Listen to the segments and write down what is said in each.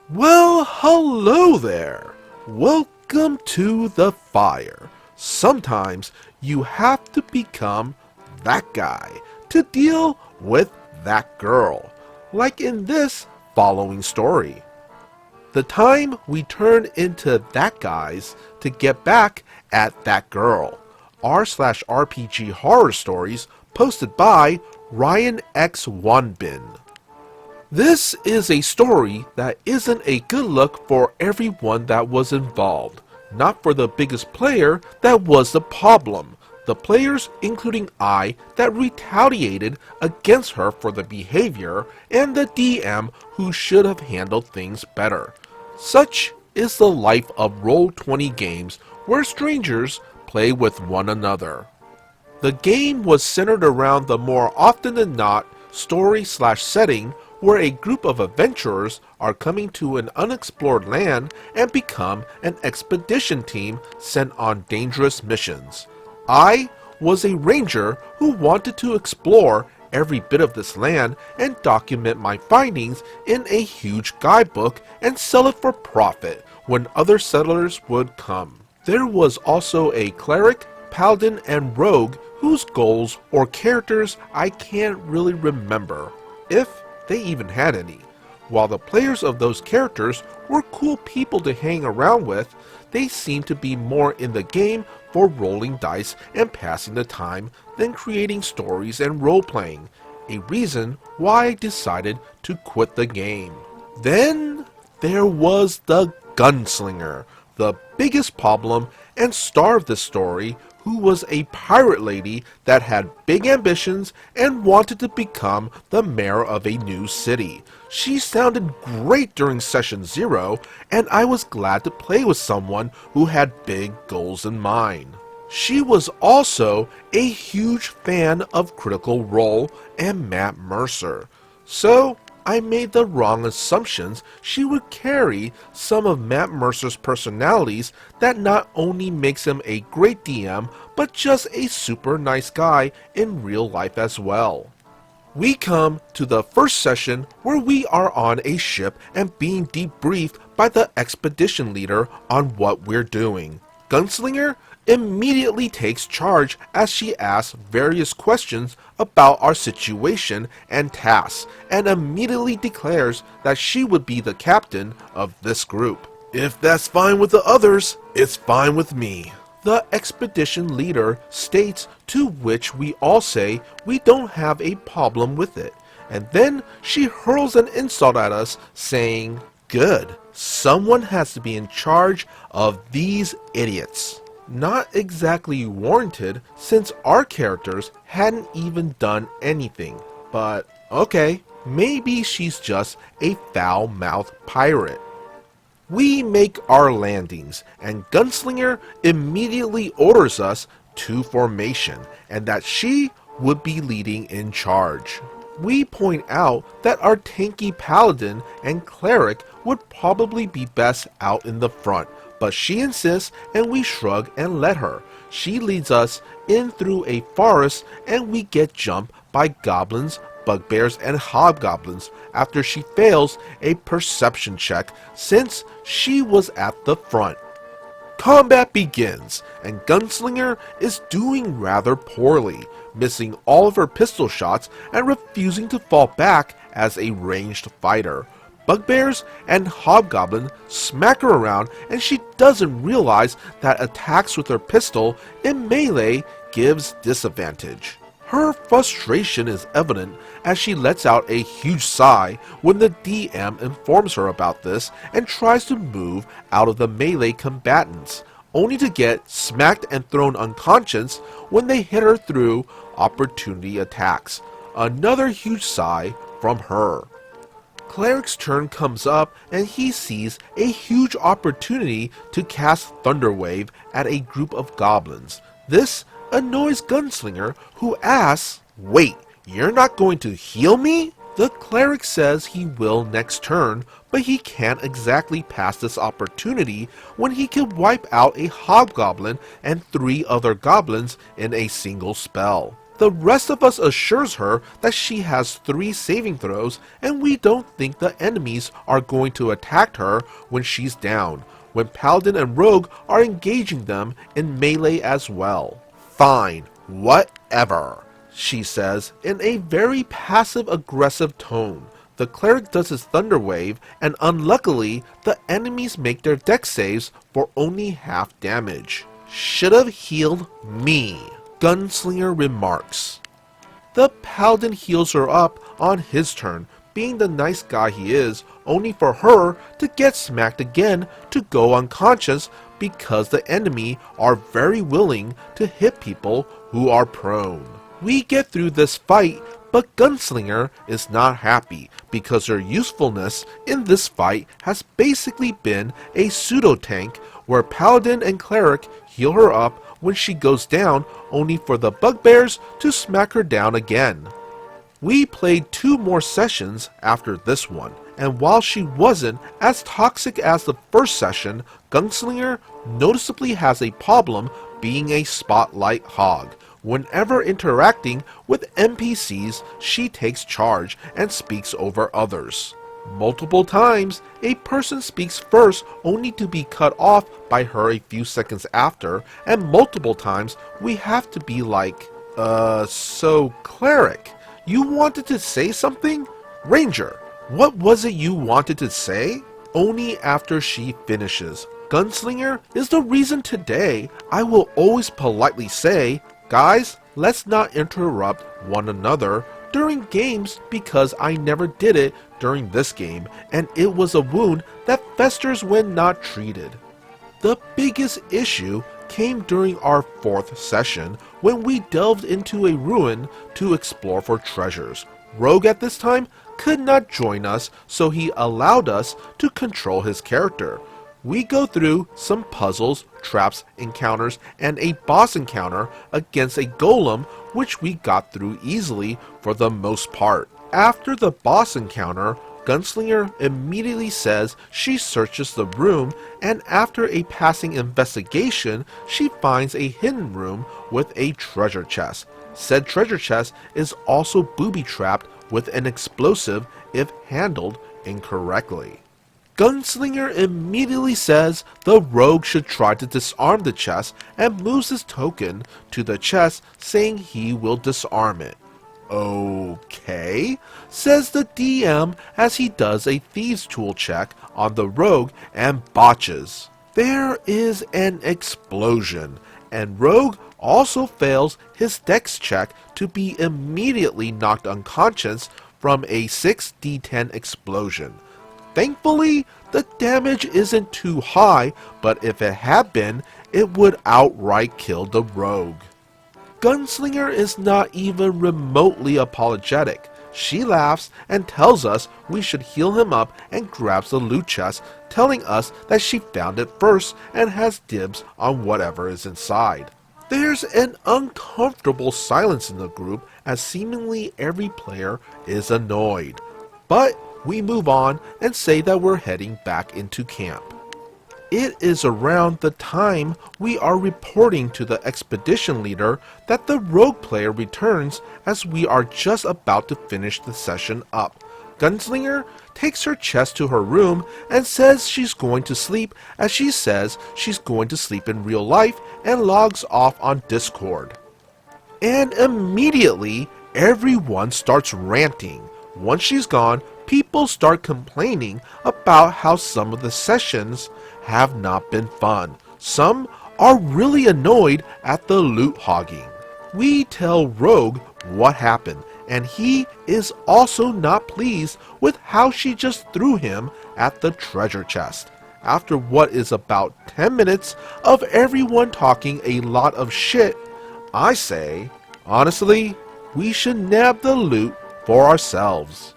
Well, hello there. Welcome to the fire. Sometimes you have to become that guy to deal with that girl, like in this following story. The time we turn into that guys to get back at that girl. r/RPG horror stories posted by Ryan X Wanbin. This is a story that isn't a good look for everyone that was involved. Not for the biggest player that was the problem. The players, including I, that retaliated against her for the behavior, and the DM who should have handled things better. Such is the life of Roll20 games where strangers play with one another. The game was centered around the more often than not story/setting where a group of adventurers are coming to an unexplored land and become an expedition team sent on dangerous missions. I was a ranger who wanted to explore every bit of this land and document my findings in a huge guidebook and sell it for profit when other settlers would come. There was also a cleric, paladin, and rogue whose goals or characters I can't really remember, if they even had any. While the players of those characters were cool people to hang around with, they seemed to be more in the game for rolling dice and passing the time than creating stories and role-playing, a reason why I decided to quit the game. Then there was the gunslinger, the biggest problem and star of the story, who was a pirate lady that had big ambitions and wanted to become the mayor of a new city. She sounded great during session 0, and I was glad to play with someone who had big goals in mind. She was also a huge fan of Critical Role and Matt Mercer, so I made the wrong assumptions she would carry some of Matt Mercer's personalities that not only makes him a great DM, but just a super nice guy in real life as well. We come to the first session where we are on a ship and being debriefed by the expedition leader on what we're doing. Gunslinger immediately takes charge as she asks various questions about our situation and tasks, and immediately declares that she would be the captain of this group. If that's fine with the others, it's fine with me, the expedition leader states, to which we all say we don't have a problem with it. And then she hurls an insult at us saying, "Good, someone has to be in charge of these idiots." Not exactly warranted, since our characters hadn't even done anything, but okay, maybe she's just a foul-mouthed pirate. We make our landings, and Gunslinger immediately orders us to formation, and that she would be leading in charge. We point out that our tanky paladin and cleric would probably be best out in the front, but she insists and we shrug and let her. She leads us in through a forest and we get jumped by goblins, bugbears, and hobgoblins after she fails a perception check since she was at the front. Combat begins, and Gunslinger is doing rather poorly, missing all of her pistol shots and refusing to fall back as a ranged fighter. Bugbears and hobgoblin smack her around, and she doesn't realize that attacks with her pistol in melee gives disadvantage. Her frustration is evident as she lets out a huge sigh when the DM informs her about this and tries to move out of the melee combatants, only to get smacked and thrown unconscious when they hit her through opportunity attacks. Another huge sigh from her. Cleric's turn comes up and he sees a huge opportunity to cast Thunderwave at a group of goblins. This annoys Gunslinger, who asks, "Wait, you're not going to heal me?" The cleric says he will next turn, but he can't exactly pass this opportunity when he can wipe out a hobgoblin and 3 other goblins in a single spell. The rest of us assures her that she has 3 saving throws and we don't think the enemies are going to attack her when she's down, when Paladin and Rogue are engaging them in melee as well. Fine, whatever, she says in a very passive-aggressive tone. The cleric does his thunder wave, and unluckily, the enemies make their dex saves for only half damage. Should've healed me, Gunslinger remarks. The Paladin heals her up on his turn, being the nice guy he is, only for her to get smacked again to go unconscious because the enemy are very willing to hit people who are prone. We get through this fight, but Gunslinger is not happy because her usefulness in this fight has basically been a pseudo-tank where Paladin and Cleric heal her up when she goes down, only for the bugbears to smack her down again. We played 2 more sessions after this one, and while she wasn't as toxic as the first session, Gunslinger noticeably has a problem being a spotlight hog. Whenever interacting with NPCs, she takes charge and speaks over others. Multiple times, a person speaks first only to be cut off by her a few seconds after, and multiple times we have to be like, so Cleric, you wanted to say something? Ranger, what was it you wanted to say? Only after she finishes. Gunslinger is the reason today I will always politely say, guys, let's not interrupt one another during games because I never did it during this game, and it was a wound that festers when not treated. The biggest issue came during our 4th session when we delved into a ruin to explore for treasures. Rogue at this time could not join us, so he allowed us to control his character. We go through some puzzles, traps, encounters, and a boss encounter against a golem, which we got through easily for the most part. After the boss encounter, Gunslinger immediately says she searches the room, and after a passing investigation, she finds a hidden room with a treasure chest. Said treasure chest is also booby-trapped with an explosive if handled incorrectly. Gunslinger immediately says the rogue should try to disarm the chest and moves his token to the chest, saying he will disarm it. Okay, says the DM as he does a thieves tool check on the rogue and botches. There is an explosion, and Rogue also fails his dex check to be immediately knocked unconscious from a 6d10 explosion. Thankfully, the damage isn't too high, but if it had been, it would outright kill the rogue. Gunslinger is not even remotely apologetic. She laughs and tells us we should heal him up and grabs the loot chest, telling us that she found it first and has dibs on whatever is inside. There's an uncomfortable silence in the group as seemingly every player is annoyed. But we move on and say that we're heading back into camp. It is around the time we are reporting to the expedition leader that the rogue player returns, as we are just about to finish the session up. Gunslinger takes her chest to her room and says she's going to sleep, as she says she's going to sleep in real life, and logs off on Discord. And immediately everyone starts ranting. Once she's gone, people start complaining about how some of the sessions have not been fun. Some are really annoyed at the loot hogging. We tell Rogue what happened, and he is also not pleased with how she just threw him at the treasure chest. After what is about 10 minutes of everyone talking a lot of shit, I say, honestly, we should nab the loot for ourselves.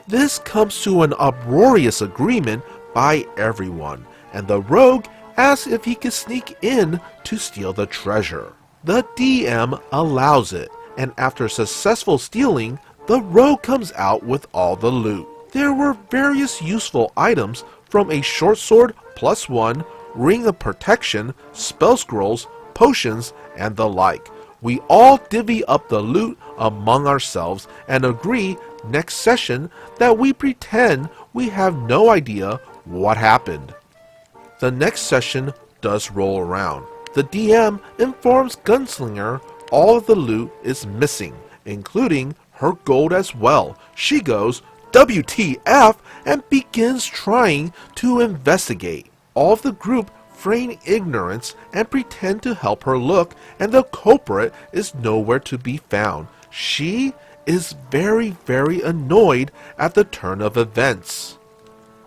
This comes to an uproarious agreement by everyone, and the rogue asks if he can sneak in to steal the treasure. The DM allows it, and after successful stealing, the rogue comes out with all the loot. There were various useful items, from a short sword +1, ring of protection, spell scrolls, potions, and the like. We all divvy up the loot among ourselves and agree next session that we pretend we have no idea what happened. The next session does roll around. The DM informs Gunslinger all of the loot is missing, including her gold as well. She goes, WTF, and begins trying to investigate. All of the group feign ignorance and pretend to help her look, and the culprit is nowhere to be found. She is very, very annoyed at the turn of events.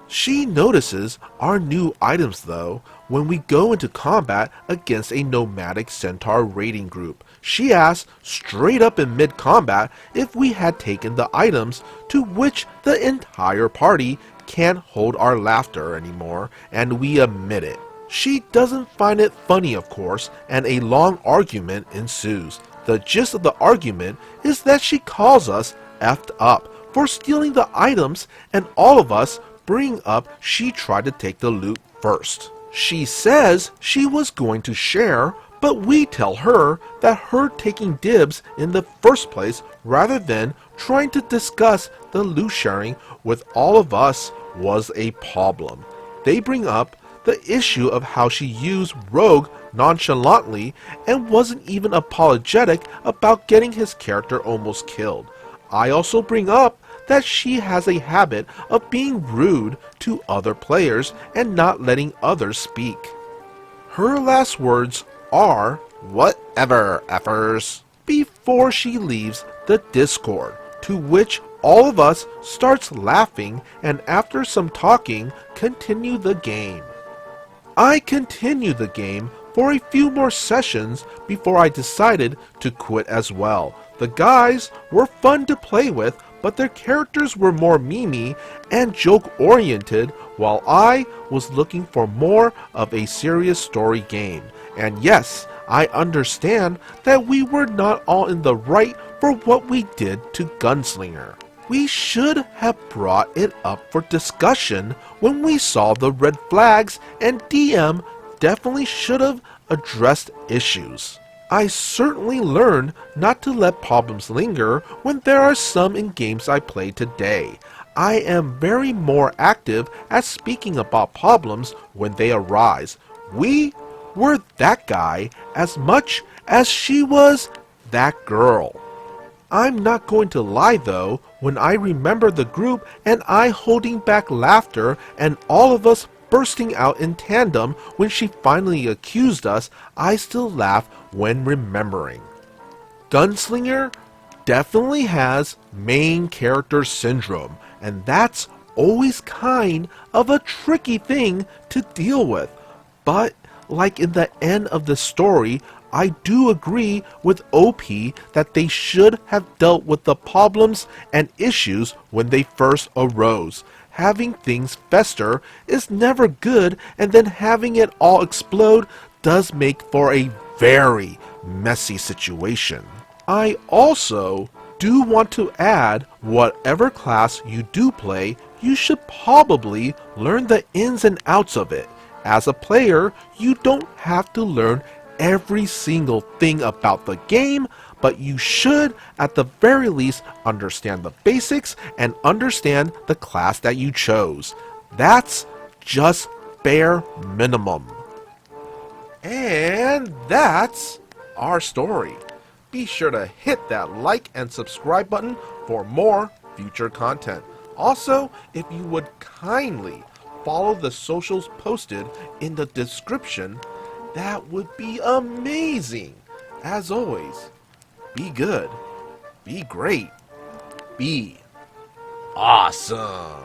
She notices our new items though when we go into combat against a nomadic centaur raiding group. She asks straight up in mid-combat if we had taken the items, to which the entire party can't hold our laughter anymore, and we admit it. She doesn't find it funny, of course, and a long argument ensues. The gist of the argument is that she calls us effed up for stealing the items, and all of us bring up she tried to take the loot first. She says she was going to share, but we tell her that her taking dibs in the first place rather than trying to discuss the loot sharing with all of us was a problem. They bring up the issue of how she used Rogue nonchalantly and wasn't even apologetic about getting his character almost killed. I also bring up that she has a habit of being rude to other players and not letting others speak. Her last words are, "Whatever, effers," before she leaves the Discord, to which all of us starts laughing, and after some talking, continue the game. I continued the game for a few more sessions before I decided to quit as well. The guys were fun to play with, but their characters were more memey and joke-oriented, while I was looking for more of a serious story game. And yes, I understand that we were not all in the right for what we did to Gunslinger. We should have brought it up for discussion when we saw the red flags, and DM definitely should have addressed issues. I certainly learned not to let problems linger when there are some in games I play today. I am very more active at speaking about problems when they arise. We were that guy as much as she was that girl. I'm not going to lie though, when I remember the group and I holding back laughter and all of us bursting out in tandem when she finally accused us, I still laugh when remembering. Gunslinger definitely has main character syndrome, and that's always kind of a tricky thing to deal with. But like in the end of the story, I do agree with OP that they should have dealt with the problems and issues when they first arose. Having things fester is never good, and then having it all explode does make for a very messy situation. I also do want to add, whatever class you do play, you should probably learn the ins and outs of it. As a player, you don't have to learn every single thing about the game, but you should at the very least understand the basics and understand the class that you chose. That's just bare minimum. And that's our story. Be sure to hit that like and subscribe button for more future content. Also, if you would kindly follow the socials posted in the description, that would be amazing. As always, be good, be great, be awesome.